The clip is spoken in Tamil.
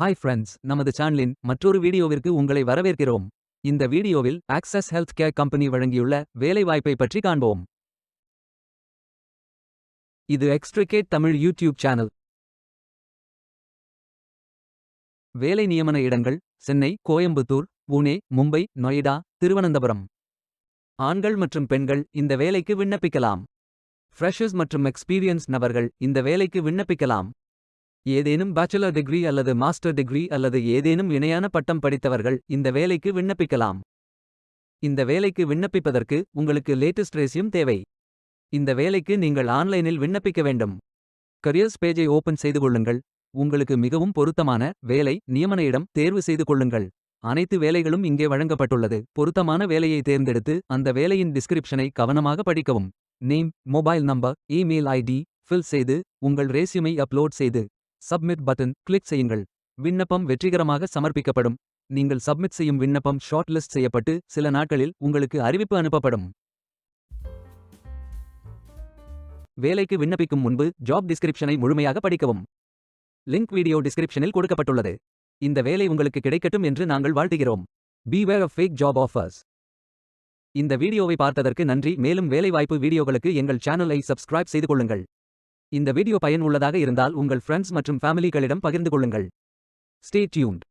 ஹாய் ஃப்ரெண்ட்ஸ், நமது சேனலின் மற்றொரு வீடியோவிற்கு உங்களை வரவேற்கிறோம். இந்த வீடியோவில் ஆக்சஸ் ஹெல்த் கேர் கம்பெனி வழங்கியுள்ள வேலைவாய்ப்பை பற்றி காண்போம். இது எக்ஸ்ட்ரிகேட் தமிழ் யூடியூப் சேனல். வேலை நியமன இடங்கள்: சென்னை, கோயம்புத்தூர், புனே, மும்பை, நொய்டா, திருவனந்தபுரம். ஆண்கள் மற்றும் பெண்கள் இந்த வேலைக்கு விண்ணப்பிக்கலாம். ஃப்ரெஷர்ஸ் மற்றும் எக்ஸ்பீரியன்ஸ் நபர்கள் இந்த வேலைக்கு விண்ணப்பிக்கலாம். ஏதேனும் பேச்சுலர் டிகிரி அல்லது மாஸ்டர் டிகிரி அல்லது ஏதேனும் இணையான பட்டம் படித்தவர்கள் இந்த வேலைக்கு விண்ணப்பிக்கலாம். இந்த வேலைக்கு விண்ணப்பிப்பதற்கு உங்களுக்கு லேட்டஸ்ட் ரெஸ்யூம் தேவை. இந்த வேலைக்கு நீங்கள் ஆன்லைனில் விண்ணப்பிக்க வேண்டும். கரியர்ஸ் பேஜை ஓபன் செய்து கொள்ளுங்கள். உங்களுக்கு மிகவும் பொருத்தமான வேலை நியமன இடம் தேர்வு செய்து கொள்ளுங்கள். அனைத்து வேலைகளும் இங்கே வழங்கப்பட்டுள்ளது. பொருத்தமான வேலையை தேர்ந்தெடுத்து அந்த வேலையின் டிஸ்கிரிப்ஷனை கவனமாக படிக்கவும். Name, mobile number, email ID fill செய்து உங்கள் ரெஸ்யூமை அப்லோட் செய்து சப்மிட் பட்டன் கிளிக் செய்யுங்கள். விண்ணப்பம் வெற்றிகரமாக சமர்ப்பிக்கப்படும். நீங்கள் சப்மிட் செய்யும் விண்ணப்பம் ஷார்ட் லிஸ்ட் செய்யப்பட்டு சில நாட்களில் உங்களுக்கு அறிவிப்பு அனுப்பப்படும். வேலைக்கு விண்ணப்பிக்கும் முன்பு ஜாப் டிஸ்கிரிப்ஷனை முழுமையாக படிக்கவும். லிங்க் வீடியோ டிஸ்கிரிப்ஷனில் கொடுக்கப்பட்டுள்ளது. இந்த வேலை உங்களுக்கு கிடைக்கட்டும் என்று நாங்கள் வாழ்த்துகிறோம். Beware of fake job offers. இந்த வீடியோவை பார்த்ததற்கு நன்றி. மேலும் வேலைவாய்ப்பு வீடியோகளுக்கு எங்கள் சேனலை சப்ஸ்கிரைப் செய்து கொள்ளுங்கள். இந்த வீடியோ பயனுள்ளதாக இருந்தால் உங்கள் ஃப்ரெண்ட்ஸ் மற்றும் ஃபேமிலிகளிடம் பகிர்ந்து கொள்ளுங்கள். Stay tuned.